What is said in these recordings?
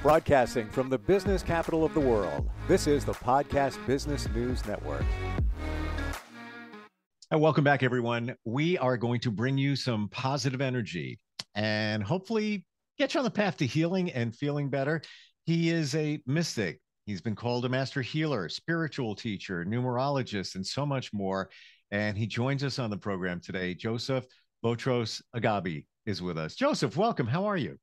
Broadcasting from the business capital of the world, this is the Podcast Business News Network. And welcome back, everyone. We are going to bring you some positive energy and hopefully get you on the path to healing and feeling better. He is a mystic. He's been called a master healer, spiritual teacher, numerologist, and so much more. And he joins us on the program today. Joseph Botros Agape is with us. Joseph, welcome. How are you?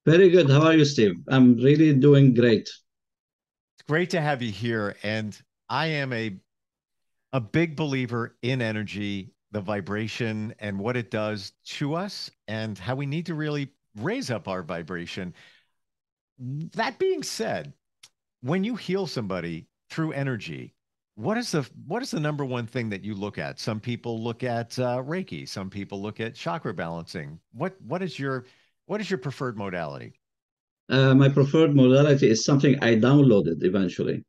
Very good. How are you, Steve? I'm really doing great. It's great to have you here. And I am a big believer in energy, the vibration and what it does to us and how we need to really raise up our vibration. That being said, when you heal somebody through energy, what is the number one thing that you look at? Some people look at Reiki. Some people look at chakra balancing. What is your preferred modality? My preferred modality is something I downloaded eventually.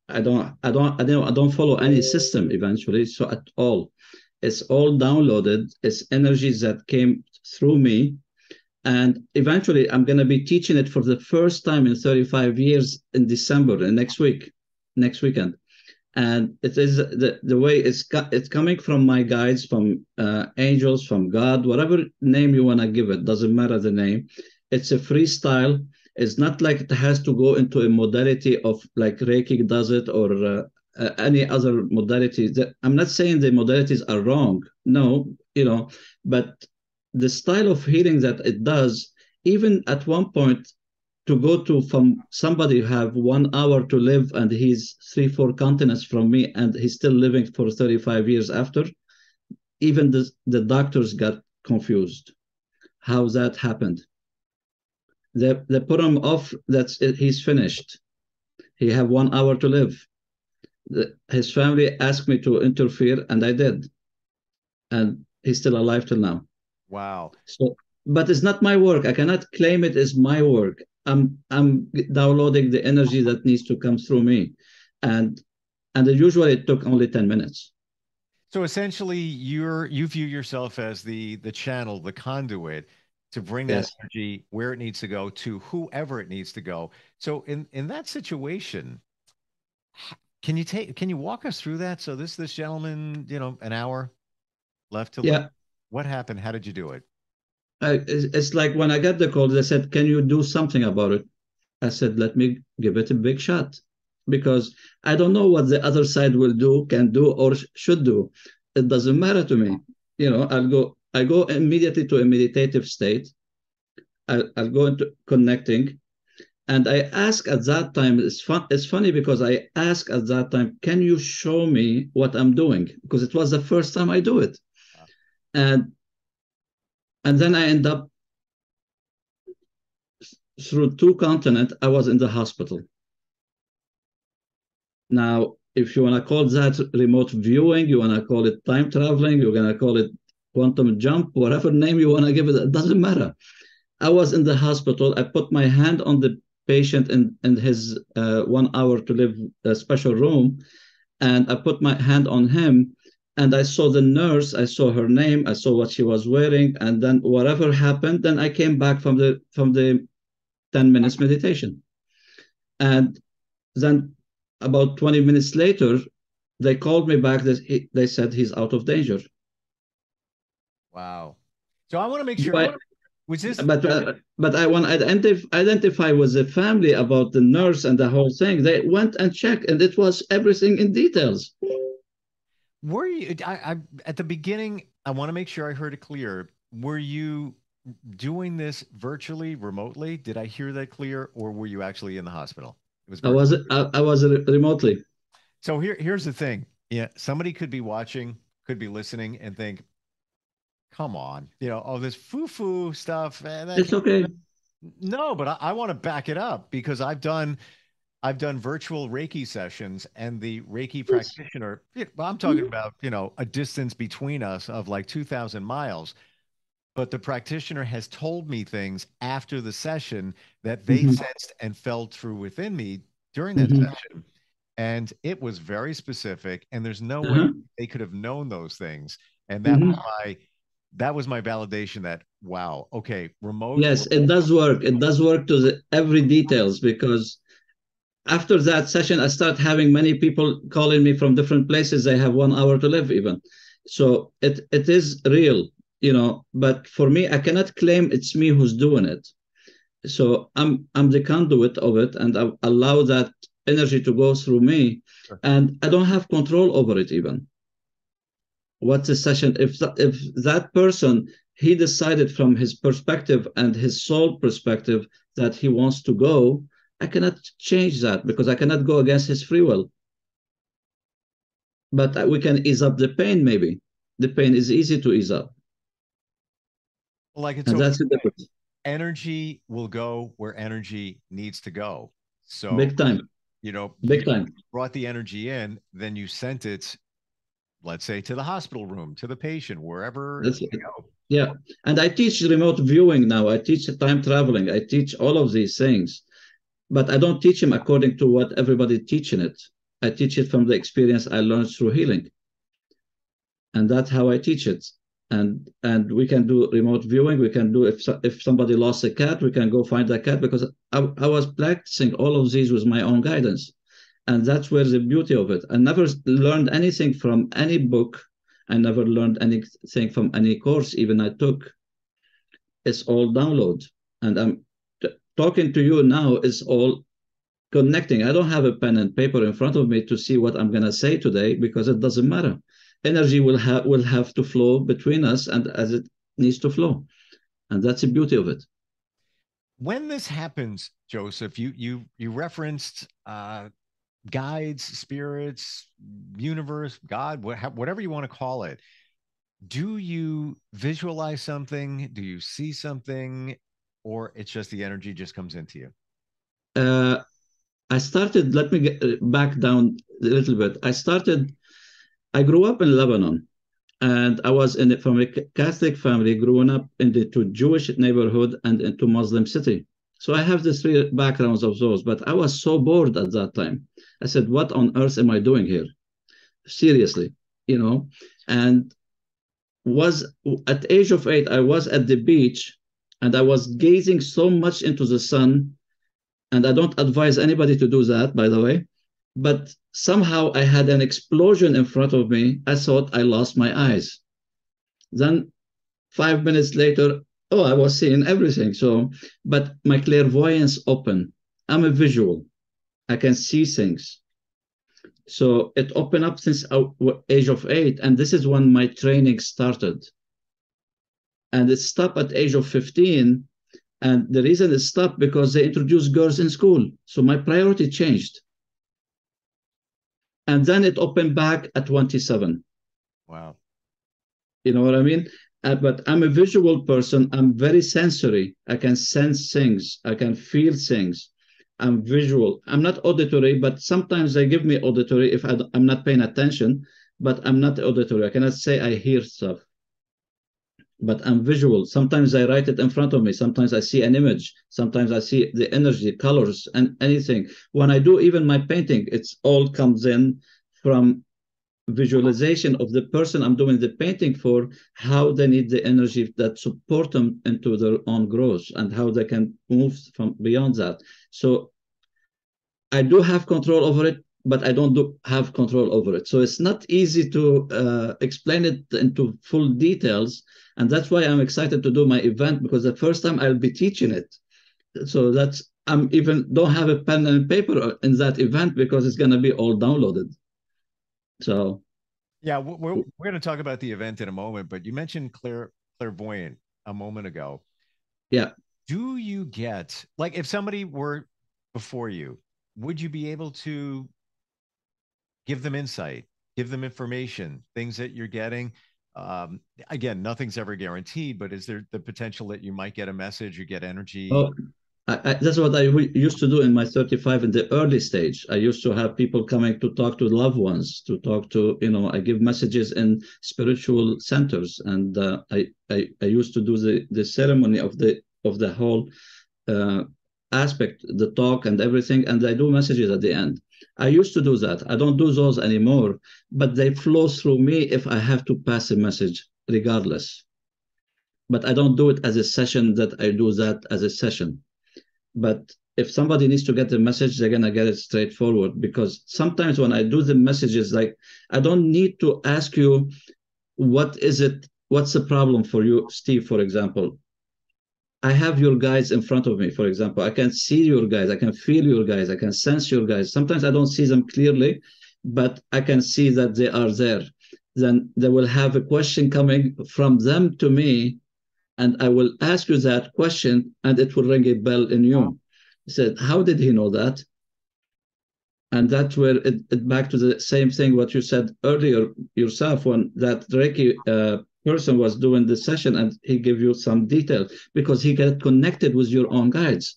I don't follow any system eventually, so at all. It's all downloaded. It's energies that came through me. And eventually I'm going to be teaching it for the first time in 35 years in December, next weekend. And it is the way it's coming from my guides, from angels, from God, whatever name you want to give it, doesn't matter the name. It's a freestyle. It's not like it has to go into a modality of like Reiki does it or any other modalities. I'm not saying the modalities are wrong. No, but the style of healing that it does, even at one point, to go to from somebody who have 1 hour to live and he's 3-4 continents from me and he's still living for 35 years after, even the doctors got confused how that happened. They put him off. He's finished. He have 1 hour to live. His family asked me to interfere, and I did. And he's still alive till now. Wow. So, but it's not my work. I cannot claim it as my work. I'm downloading the energy that needs to come through me, and usually it took only 10 minutes. So essentially, you view yourself as the channel, the conduit to bring that Yes. energy where it needs to go to whoever it needs to go. So in that situation, can you walk us through that? So this gentleman, an hour left to live. Yeah. What happened? How did you do it? It's like when I got the call, they said, "Can you do something about it?" I said, "Let me give it a big shot," because I don't know what the other side can do, or should do. It doesn't matter to me. I go immediately to a meditative state. I'll go into connecting. And I ask at that time, it's funny because I ask at that time, "Can you show me what I'm doing?" Because it was the first time I do it. Wow. And then I end up through 2 continents, I was in the hospital. Now, if you want to call that remote viewing, you want to call it time traveling, you're going to call it quantum jump, whatever name you want to give it, it doesn't matter. I was in the hospital. I put my hand on the patient in his 1 hour to live special room, and I put my hand on him, and I saw the nurse. I saw her name. I saw what she was wearing, and then whatever happened, then I came back from the 10 minutes meditation. And then about 20 minutes later, they called me back. They said he's out of danger. Wow. So I want to make sure. But I want to identify with the family about the nurse and the whole thing. They went and checked, and it was everything in details. Were you? At the beginning, I want to make sure I heard it clear. Were you doing this virtually, remotely? Did I hear that clear, or were you actually in the hospital? It was virtual. I was remotely. So here's the thing. Yeah, somebody could be watching, could be listening, and think, "Come on, this foo-foo stuff." It's okay. No, but I want to back it up because I've done virtual Reiki sessions, and the Reiki practitioner. I'm talking about a distance between us of like 2,000 miles. But the practitioner has told me things after the session that they sensed and felt through within me during that session. And it was very specific, and there's no way they could have known those things. And that was that was my validation that, wow, okay, remote. Yes, it does work. It does work to every details, because after that session, I start having many people calling me from different places. They have 1 hour to live even. So it is real, but for me, I cannot claim it's me who's doing it. So I'm the conduit of it, and I allow that energy to go through me, Sure. and I don't have control over it even. What's the session? If that person, he decided from his perspective and his soul perspective that he wants to go, I cannot change that because I cannot go against his free will. But we can ease up the pain. Maybe the pain is easy to ease up, Like it's and okay. that's the difference. Energy will go where energy needs to go. So, Big time, big you time. brought the energy in, then you sent it, let's say, to the hospital room, to the patient, wherever That's you it. go. Yeah, and I teach remote viewing now. I teach time traveling. I teach all of these things, but I don't teach them according to what everybody teaching it. I teach it from the experience I learned through healing, and that's how I teach it. And we can do remote viewing. We can do, if somebody lost a cat, we can go find that cat, because I was practicing all of these with my own guidance, and that's where the beauty of it. I never learned anything from any book. I never learned anything from any course even I took. It's all download, and I'm talking to you now is all connecting. I don't have a pen and paper in front of me to see what I'm going to say today, because it doesn't matter. Energy will have to flow between us, and as it needs to flow, and that's the beauty of it. When this happens, Joseph, you referenced guides, spirits, universe, God, whatever you want to call it. Do you visualize something? Do you see something? Or it's just the energy just comes into you? uh, I started, let me get back down a little bit. I grew up in Lebanon, and I was from a Catholic family, growing up into Jewish neighborhood and into Muslim city. So I have the three backgrounds of those, but I was so bored at that time. I said, what on earth am I doing here? Seriously, and was at the age of 8, I was at the beach, and I was gazing so much into the sun, and I don't advise anybody to do that, by the way. But somehow I had an explosion in front of me. I thought I lost my eyes. Then 5 minutes later, oh, I was seeing everything. So, but my clairvoyance open. I'm a visual. I can see things. So it opened up since age of 8, and this is when my training started. And it stopped at age of 15. And the reason it stopped because they introduced girls in school. So my priority changed. And then it opened back at 27. Wow. You know what I mean? But I'm a visual person. I'm very sensory. I can sense things. I can feel things. I'm visual. I'm not auditory, but sometimes they give me auditory if I'm not paying attention, but I'm not auditory. I cannot say I hear stuff, but I'm visual. Sometimes I write it in front of me. Sometimes I see an image. Sometimes I see the energy, colors, and anything. When I do even my painting, it's all comes in from visualization of the person I'm doing the painting for, how they need the energy that support them into their own growth, and how they can move from beyond that. So I do have control over it, but I don't have control over it. So it's not easy to explain it into full details. And that's why I'm excited to do my event, because the first time I'll be teaching it. So I'm even don't have a pen and paper in that event, because it's going to be all downloaded. So yeah, we're going to talk about the event in a moment, but you mentioned clairvoyant a moment ago. yeah. Do you get, like, if somebody were before you, would you be able to give them insight, give them information, things that you're getting? Again, nothing's ever guaranteed, but is there the potential that you might get a message or get energy? Oh, that's what I used to do in my 35 in the early stage. I used to have people coming to talk to loved ones, to talk to, I give messages in spiritual centers. And I used to do the ceremony of the whole aspect, the talk and everything. And I do messages at the end. I used to do that. I don't do those anymore, but they flow through me if I have to pass a message regardless. but I don't do it as a session that I do that as a session. But if somebody needs to get the message, they're going to get it straightforward, because sometimes when I do the messages, like, I don't need to ask you, what is it? What's the problem for you, Steve, for example? I have your guys in front of me, for example. I can see your guys, I can feel your guys, I can sense your guys. Sometimes I don't see them clearly, but I can see that they are there. Then they will have a question coming from them to me, and I will ask you that question, and it will ring a bell in you. He said, how did he know that? And that's where it back to the same thing what you said earlier yourself, when that Reiki person was doing the session, and he gave you some detail because he got connected with your own guides.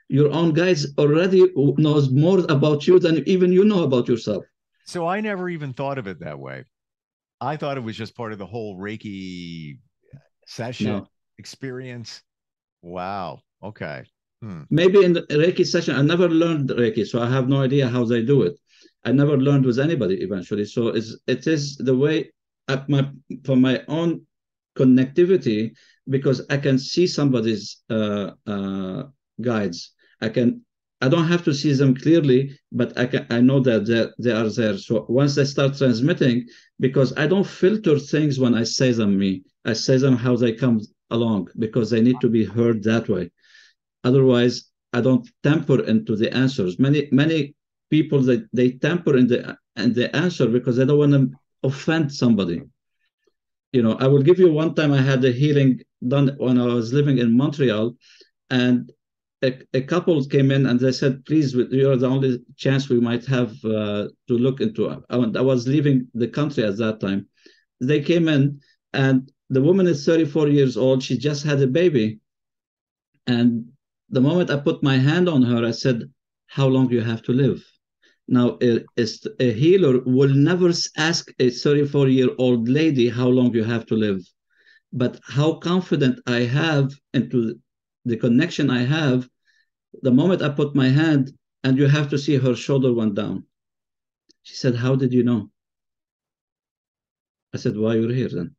Your own guides already knows more about you than even you know about yourself. So I never even thought of it that way. I thought it was just part of the whole Reiki session experience. Wow. Okay. Maybe in the Reiki session, I never learned Reiki, so I have no idea how they do it. I never learned with anybody eventually. So it is the way for my own connectivity, because I can see somebody's guides. I don't have to see them clearly, but I know that they are there. So once they start transmitting, because I don't filter things when I say them I say them how they come along, because they need to be heard that way. Otherwise, I don't temper into the answers. Many people they temper in the answer because they don't want to offend somebody. I will give you one time I had a healing done when I was living in Montreal, and a couple came in and they said, please, you're the only chance we might have to look into. I was leaving the country at that time. They came in, and the woman is 34 years old. She just had a baby. And the moment I put my hand on her, I said, how long do you have to live? Now, a healer will never ask a 34-year-old lady how long you have to live. But how confident I have into the connection I have, the moment I put my hand, and you have to see her shoulder went down. She said, how did you know? I said, why you're here then?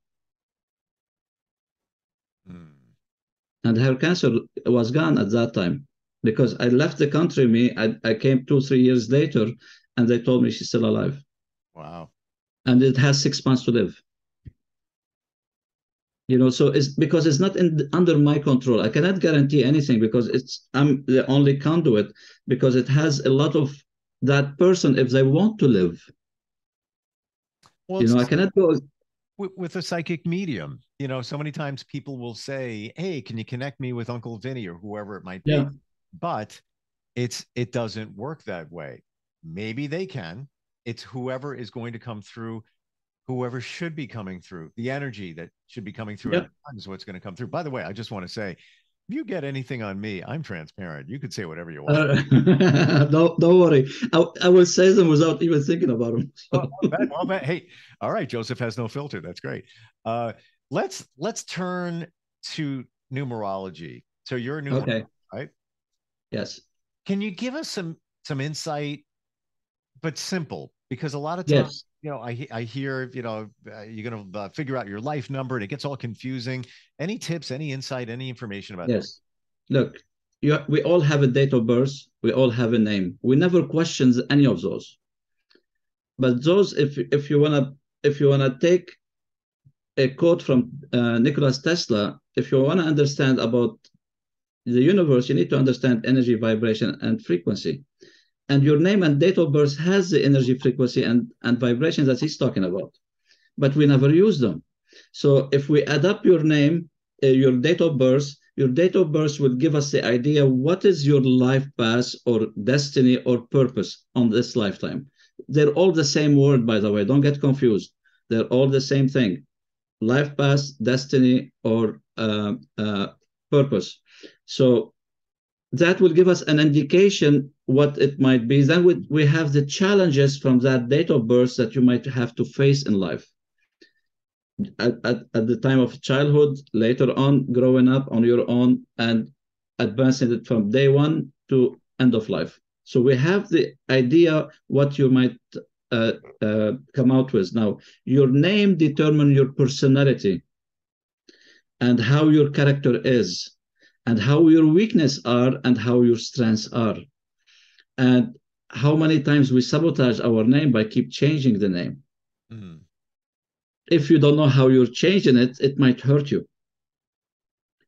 And her cancer was gone at that time, because I left the country. I came 2-3 years later, and they told me she's still alive. Wow. And it has 6 months to live. So it's because it's not under my control. I cannot guarantee anything, because I'm the only conduit, because it has a lot of that person if they want to live. Well, I cannot go with a psychic medium. So many times people will say, hey, can you connect me with Uncle Vinny or whoever it might be? Yeah. But it doesn't work that way. Maybe they can. It's whoever is going to come through, whoever should be coming through. The energy that should be coming through is what's going to come through. By the way, I just want to say, if you get anything on me, I'm transparent. You could say whatever you want. Don't worry. I will say them without even thinking about them. Hey, all right. Joseph has no filter. That's great. Let's turn to numerology. So you're a numerologist, Okay. right? Yes. Can you give us some insight, but simple? Because a lot of times, yes. I hear, you're going to figure out your life number, and it gets all confusing. Any tips, any insight, any information about Yes. Look, we all have a date of birth. We all have a name. We never question any of those. But those, if you wanna take a quote from Nikola Tesla, if you wanna understand about the universe, you need to understand energy, vibration, and frequency. And your name and date of birth has the energy, frequency, and vibration that he's talking about. But we never use them. So if we add up your name, your date of birth will give us the idea what is your life path or destiny or purpose on this lifetime. They're all the same word, by the way. Don't get confused. They're all the same thing. Life path, destiny, or purpose. So that will give us an indication what it might be. Then we have the challenges from that date of birth that you might have to face in life. At the time of childhood, later on, growing up on your own, and advancing it from day one to end of life. So we have the idea what you might come out with. Now, your name determines your personality. and how your character is, and how your weaknesses are, and how your strengths are, and how many times we sabotage our name by keep changing the name. Mm. If you don't know how you're changing it, it might hurt you.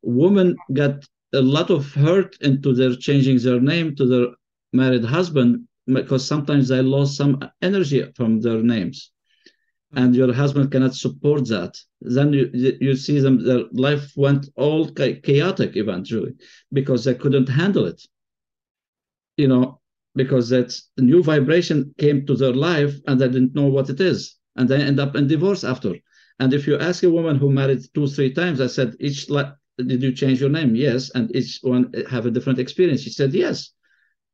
Women got a lot of hurt into their changing their name to their married husband because sometimes they lost some energy from their names, and your husband cannot support that. Then you see them, their life went all chaotic eventually because they couldn't handle it. You know, because that new vibration came to their life and they didn't know what it is, and they end up in divorce after. And if you ask a woman who married 2 3 times, I said, did you change your name? Yes. And each one have a different experience. She said yes.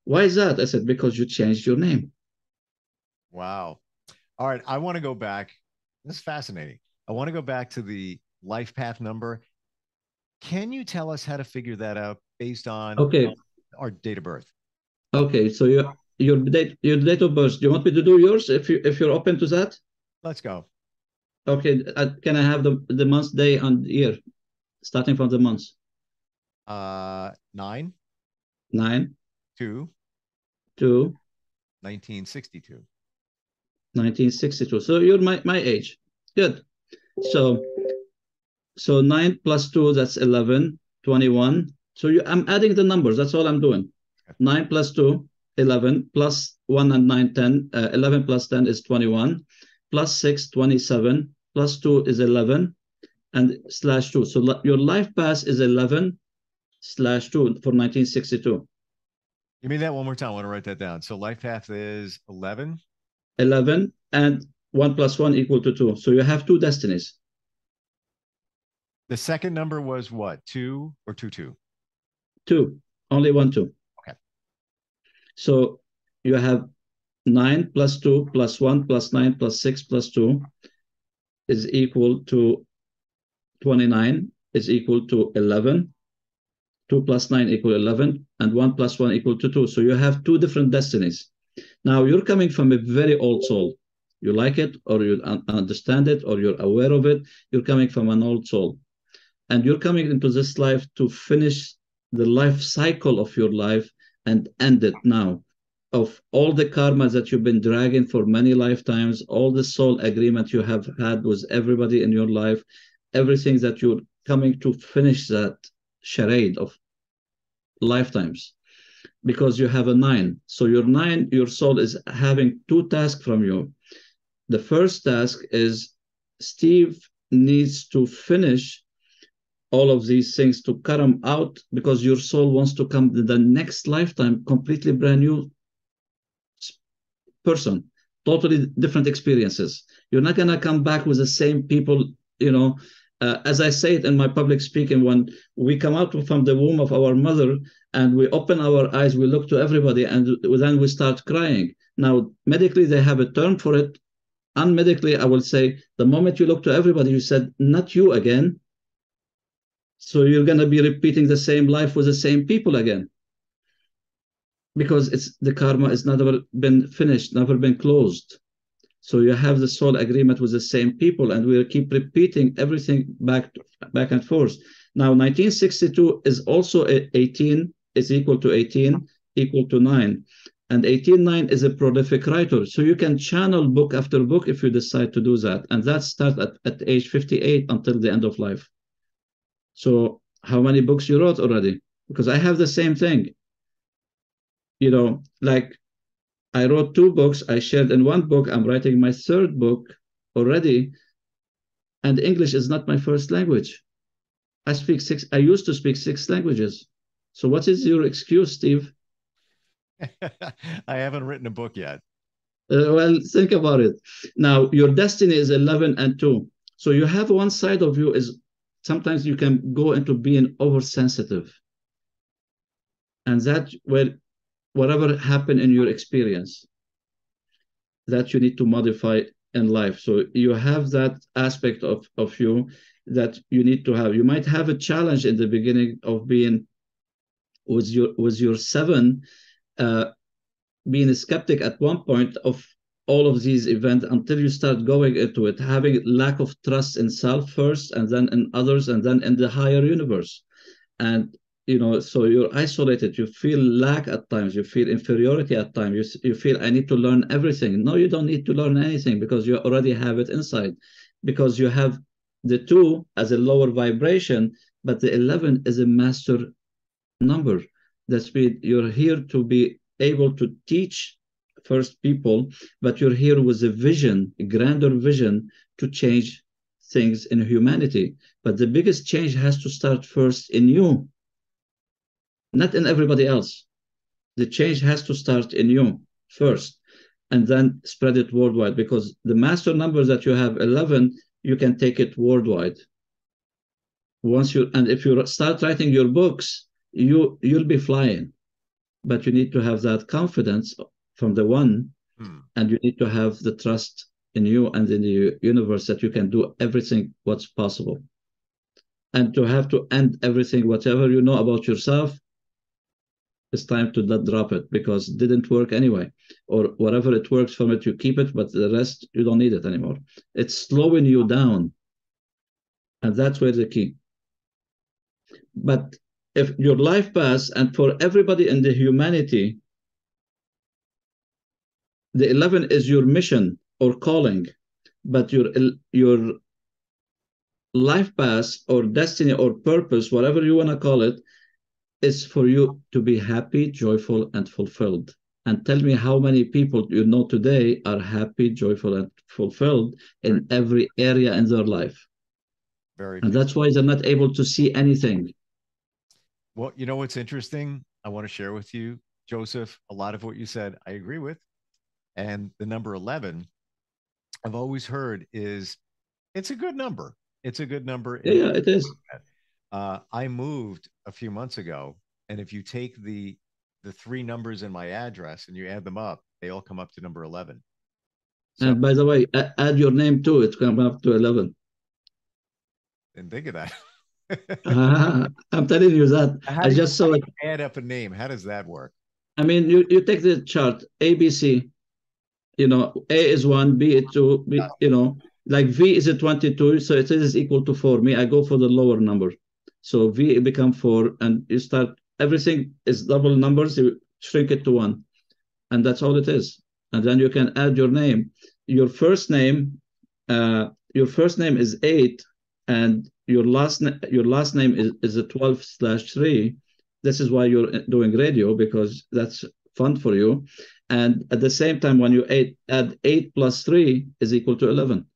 Why is that? I said, because you changed your name. Wow. All right. I want to go back. This is fascinating. I want to go back to the life path number. Can you tell us how to figure that out based on Okay. our date of birth? Okay. So your date of birth. Do you want me to do yours if you're open to that? Let's go. Okay. Can I have the month, day, and year, starting from the months? 9 9 2 2 1962. 1962. So you're my age. Good. So 9 plus 2, that's 11, 21. So I'm adding the numbers. That's all I'm doing. 9 plus 2, 11, plus 1 and 9, 10. 11 plus 10 is 21, plus 6, 27, plus 2 is 11, and slash 2. So your life path is 11 slash 2 for 1962. Give me that one more time. I want to write that down. So life path is 11. 11 and 1 plus 1 equal to 2. So you have two destinies. The second number was what? 2 or 2 2? 2. Only 1 2. Okay. So you have 9 plus 2 plus 1 plus 9 plus 6 plus 2 is equal to 29, is equal to 11. 2 plus 9 equal 11, and 1 plus 1 equal to 2. So you have two different destinies. Now you're coming from a very old soul. You like it, or you understand it, or you're aware of it. You're coming from an old soul. And you're coming into this life to finish the life cycle of your life and end it now. Of all the karma that you've been dragging for many lifetimes, all the soul agreement you have had with everybody in your life, everything that you're coming to finish that charade of lifetimes, because you have a 9. So your soul is having two tasks from you. The first task is Steve needs to finish all of these things to cut them out, because your soul wants to come to the next lifetime completely brand new person, totally different experiences. You're not going to come back with the same people, as I say it in my public speaking, when we come out from the womb of our mother and we open our eyes, we look to everybody, and then we start crying. Now, medically, they have a term for it. Unmedically, I will say, the moment you look to everybody, you said, not you again. So you're going to be repeating the same life with the same people again, because the karma has never been finished, never been closed. So you have the soul agreement with the same people, and we'll keep repeating everything back and forth. Now, 1962 is also 18, is equal to 18, equal to 9. And 18.9 is a prolific writer. So you can channel book after book if you decide to do that. And that starts at age 58 until the end of life. So how many books you wrote already? Because I have the same thing. Like I wrote 2 books. I shared in 1 book. I'm writing my 3rd book already. And English is not my first language. I used to speak 6 languages. So what is your excuse, Steve? I haven't written a book yet. Well, think about it. Now, your destiny is 11 and 2. So you have one side of you is sometimes you can go into being oversensitive. And that will, whatever happened in your experience, that you need to modify in life. So you have that aspect of you that you need to have. You might have a challenge in the beginning of being with your 7, being a skeptic at one point of all of these events until you start going into it, having lack of trust in self first, and then in others, and then in the higher universe. And so you're isolated. You feel lack at times. You feel inferiority at times. You feel I need to learn everything. No, you don't need to learn anything because you already have it inside. Because you have the 2 as a lower vibration, but the 11 is a master number. That's mean you're here to be able to teach first people, but you're here with a vision, a grander vision to change things in humanity. But the biggest change has to start first in you, not in everybody else. The change has to start in you first, and then spread it worldwide, because the master number that you have, 11, you can take it worldwide. And if you start writing your books, you'll be flying. But you need to have that confidence from the 1, and you need to have the trust in you and in the universe that you can do everything what's possible. And to have to end everything, whatever you know about yourself, it's time to not drop it, because it didn't work anyway. Or whatever it works from it, you keep it, but the rest, you don't need it anymore. It's slowing you down. And that's where the key. But if your life path, and for everybody in the humanity, the 11 is your mission or calling, but your life path or destiny or purpose, whatever you want to call it, is for you to be happy, joyful, and fulfilled. And tell me how many people you know today are happy, joyful, and fulfilled in every area in their life. And that's why they're not able to see anything. Well, you know what's interesting? I want to share with you, Joseph, a lot of what you said, I agree with. And the number 11, I've always heard it's a good number. It's a good number. Yeah, it is. I moved a few months ago, and if you take the 3 numbers in my address and you add them up, they all come up to number 11. So, and by the way, add your name too. It's come up to 11. Didn't think of that. I'm telling you that. I just saw it. Add up a name. How does that work? I mean, you take the chart, A, B, C. A is 1, B is 2, B, like V is a 22, so it is equal to 4. Me, I go for the lower number. So V become 4, and you start, everything is double numbers, you shrink it to 1. And that's all it is. And then you can add your name. Your first name is 8, and your last name is a 12/3. This is why you're doing radio, because that's fun for you. And at the same time, when you add 8 plus 3 is equal to 11.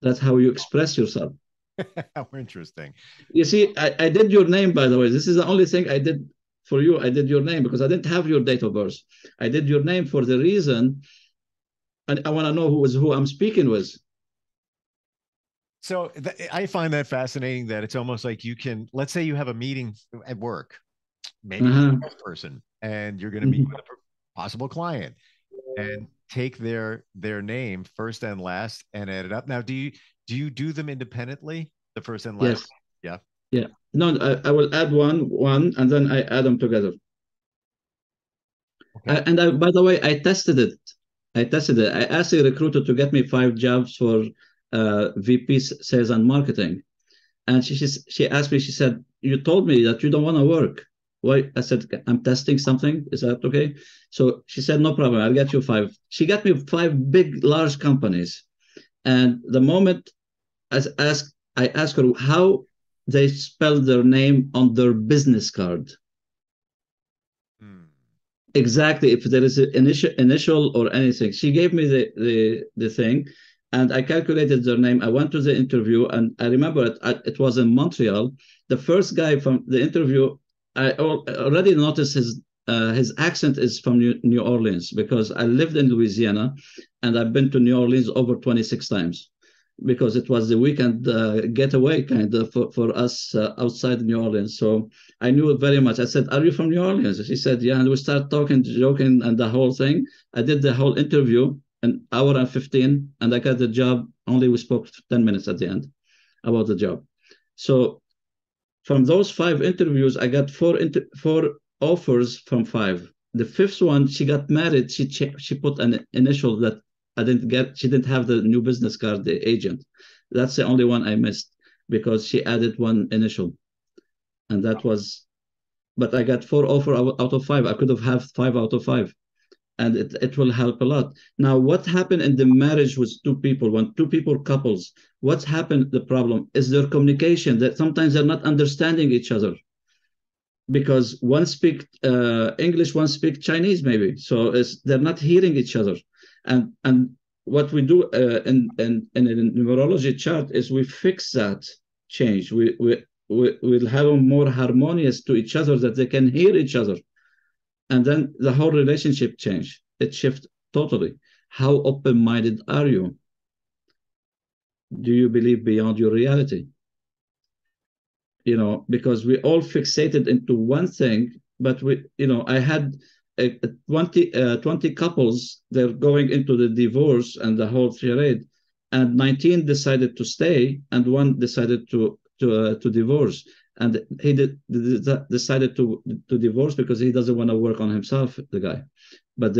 That's how you express yourself. How interesting. You see, I did your name, by the way. This is the only thing I did for you. I did your name because I didn't have your date of birth. I did your name for the reason, and I want to know who I'm speaking with. So I find that fascinating, that it's almost like you can, let's say you have a meeting at work, maybe with a person, and you're going to meet with a possible client, and take their name first and last and add it up. Now, do you do them independently, the first and last? Yes. Yeah. No, I will add one, and then I add them together. Okay. And by the way, I tested it. I asked a recruiter to get me 5 jobs for VP sales and marketing. And she asked me, she said, you told me that you don't want to work. Why? I said, I'm testing something. Is that okay? So she said, no problem. I'll get you 5. She got me 5 big, large companies. And the moment I asked her how they spell their name on their business card. Exactly. If there is an initial or anything, she gave me the thing, and I calculated their name. I went to the interview, and I remember it was in Montreal. The first guy from the interview, I already noticed his accent is from New Orleans, because I lived in Louisiana, and I've been to New Orleans over 26 times, because it was the weekend getaway kind of for us outside New Orleans. So I knew it very much. I said, are you from New Orleans? She said, yeah. And we started talking, joking, and the whole thing. I did the whole interview, an hour and 15, and I got the job. Only we spoke 10 minutes at the end about the job. So from those 5 interviews, I got 4 offers from 5. The fifth one, she got married. She put an initial that I didn't get. She didn't have the new business card, the agent. That's the only one I missed because she added one initial, and that was. But I got 4 offer out of 5. I could have had 5 out of 5, and it will help a lot. Now, what happened in the marriage with two people, when two people couples, what's happened, the problem is their communication, that sometimes they're not understanding each other because one speak English, one speak Chinese, maybe. So they're not hearing each other. And what we do in a numerology chart is we fix that change. We'll have them more harmonious to each other, that they can hear each other. And then the whole relationship change. It shifts totally. How open-minded are you? Do you believe beyond your reality? You know, because we all fixated into one thing, but I had 20 couples, they're going into the divorce and the whole charade, and 19 decided to stay, and one decided to divorce. And he decided to divorce because he doesn't want to work on himself, the guy. But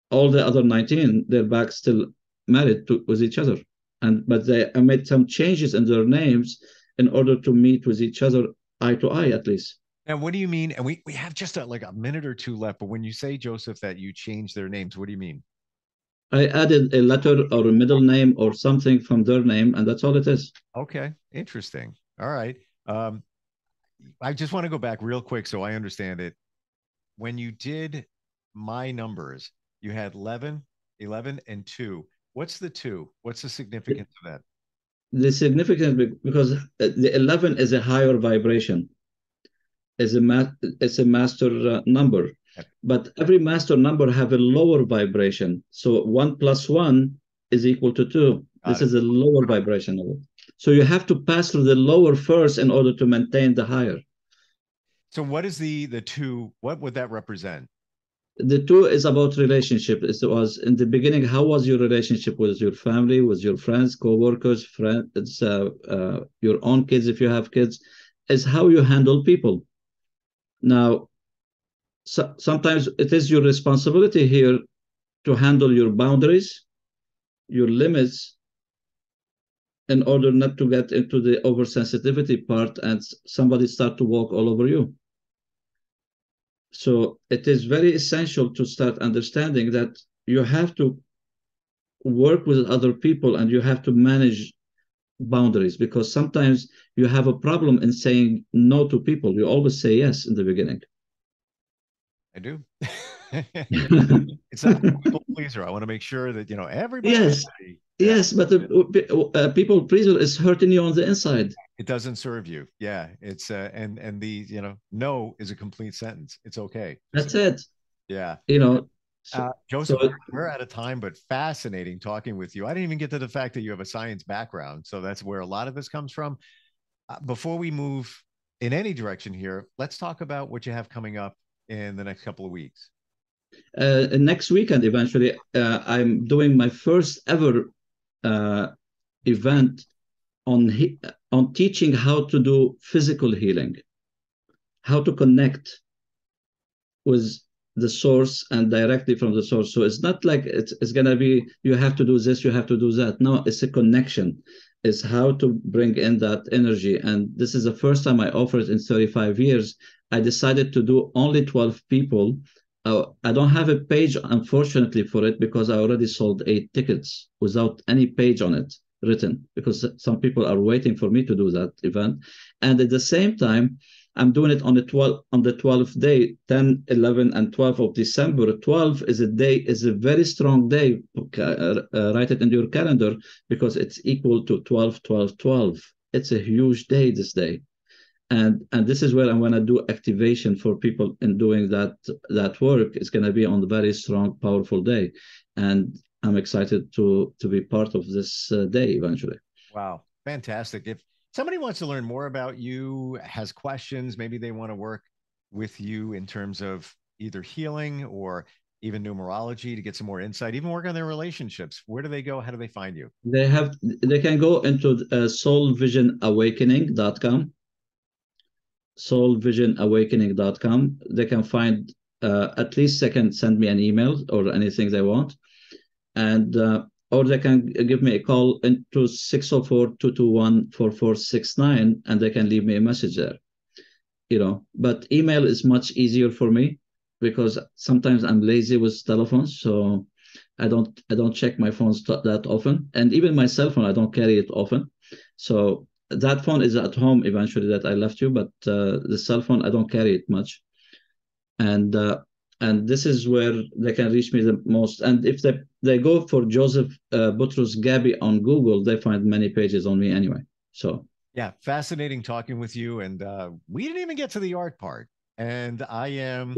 all the other 19, they're back still married with each other. But they made some changes in their names in order to meet with each other eye to eye, at least. And what do you mean? And we have just like a minute or two left, but when you say, Joseph, that you changed their names, what do you mean? I added a letter or a middle name or something from their name, and that's all it is. Okay, interesting. All right. I just want to go back real quick so I understand it. When you did my numbers, you had 11, and 2. What's the 2? What's the significance of that? The significance, because the 11 is a higher vibration, it's a master number, but every master number have a lower vibration. So 1 + 1 is equal to 2. This is a lower vibration of it. So you have to pass through the lower first in order to maintain the higher. So what is the 2? What would that represent? The 2 is about relationship. It was in the beginning, how was your relationship with your family, with your friends, co-workers, friends, your own kids, if you have kids, is how you handle people. Now, sometimes it is your responsibility here to handle your boundaries, your limits, in order not to get into the oversensitivity part and somebody start to walk all over you. So it is very essential to start understanding that you have to work with other people and you have to manage boundaries, because sometimes you have a problem in saying no to people. You always say yes in the beginning. I do. It's a people pleaser. I want to make sure that, everybody. Yes. Yes, but the people pleaser is hurting you on the inside. It doesn't serve you. Yeah, it's and the no is a complete sentence. It's okay. That's it. Yeah. Joseph, we're out of time, but fascinating talking with you. I didn't even get to the fact that you have a science background, so that's where a lot of this comes from. Before we move in any direction here, let's talk about what you have coming up in the next couple of weeks. Next weekend, eventually, I'm doing my first ever event on teaching how to do physical healing, how to connect with the source and directly from the source. So it's not like it's going to be, you have to do this, you have to do that. No, it's a connection. It's how to bring in that energy. And this is the first time I offer it in 35 years. I decided to do only 12 people. I don't have a page, unfortunately, for it, because I already sold 8 tickets without any page on it written, because some people are waiting for me to do that event. And at the same time, I'm doing it on the 12th day, 10, 11, and 12 of December. 12 is a very strong day. Write it in your calendar, because it's equal to 12, 12, 12. It's a huge day, this day. And this is where I'm going to do activation for people in doing that work. It's going to be on a very strong, powerful day. And I'm excited to be part of this day eventually. Wow. Fantastic. If somebody wants to learn more about you, has questions, maybe they want to work with you in terms of either healing or even numerology to get some more insight, even work on their relationships, where do they go? How do they find you? They can go into soulvisionawakening.com. soulvisionawakening.com. They can find at least they can send me an email or anything they want. And or they can give me a call into 604-221-4469, and they can leave me a message there. But email is much easier for me because sometimes I'm lazy with telephones, so I don't check my phones that often, and even my cell phone I don't carry it often. So that phone is at home eventually that I left you, but the cell phone I don't carry it much, and this is where they can reach me the most. And if they go for Joseph Boutros Ghali on Google, they find many pages on me anyway. So yeah, fascinating talking with you, and we didn't even get to the art part. And I have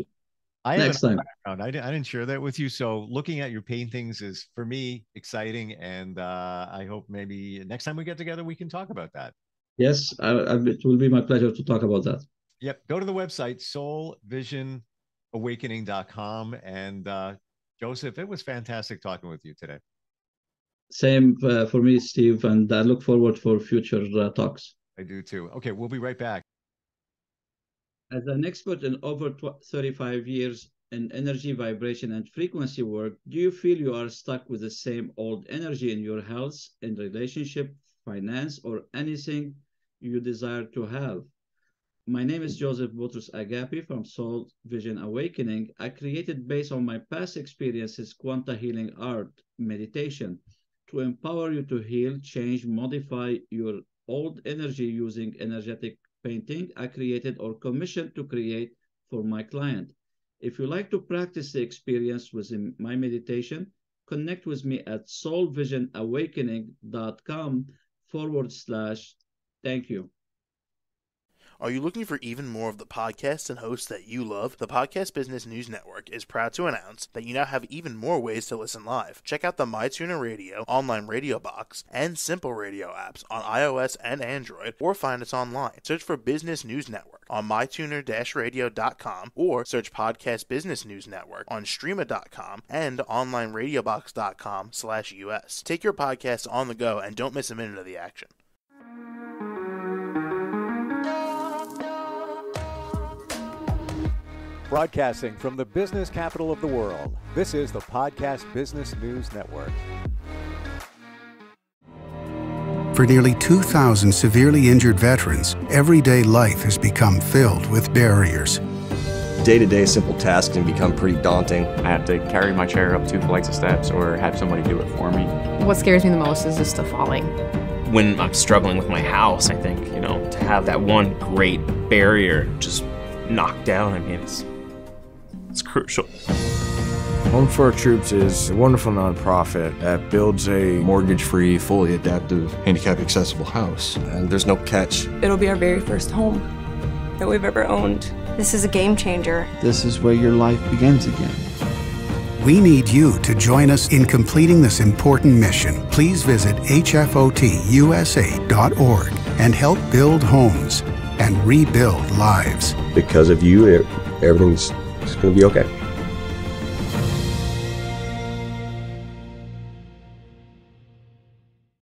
next time. background. I didn't share that with you. So looking at your paintings is, for me, exciting. And I hope maybe next time we get together, we can talk about that. Yes, it will be my pleasure to talk about that. Yep. Go to the website, soulvisionawakening.com. And Joseph, it was fantastic talking with you today. Same for me, Steve. And I look forward for future talks. I do too. Okay, we'll be right back. As an expert in over 35 years in energy, vibration, and frequency work, do you feel you are stuck with the same old energy in your health, in relationship, finance, or anything you desire to have? My name is Joseph Boutros Agape from Soul Vision Awakening. I created, based on my past experiences, quantum healing art meditation to empower you to heal, change, modify your old energy using energetic painting I created or commissioned to create for my client. If you like to practice the experience within my meditation, connect with me at soulvisionawakening.com/thank you. Are you looking for even more of the podcasts and hosts that you love? The Podcast Business News Network is proud to announce that you now have even more ways to listen live. Check out the MyTuner Radio, online radio box, and Simple Radio apps on iOS and Android, or find us online. Search for Business News Network on mytuner-radio.com, or search Podcast Business News Network on streama.com and onlineradiobox.com/US. Take your podcast on the go and don't miss a minute of the action. Broadcasting from the business capital of the world, this is the Podcast Business News Network. For nearly 2,000 severely injured veterans, everyday life has become filled with barriers. Day-to-day simple tasks can become pretty daunting. I have to carry my chair up 2 flights of steps or have somebody do it for me. What scares me the most is just the falling. When I'm struggling with my house, I think, to have that one great barrier just knocked down, it's crucial. Home for Our Troops is a wonderful nonprofit that builds a mortgage-free, fully adaptive, handicap-accessible house. And there's no catch. It'll be our very first home that we've ever owned. This is a game changer. This is where your life begins again. We need you to join us in completing this important mission. Please visit hfotusa.org and help build homes and rebuild lives. Because of you, everything's going to be okay.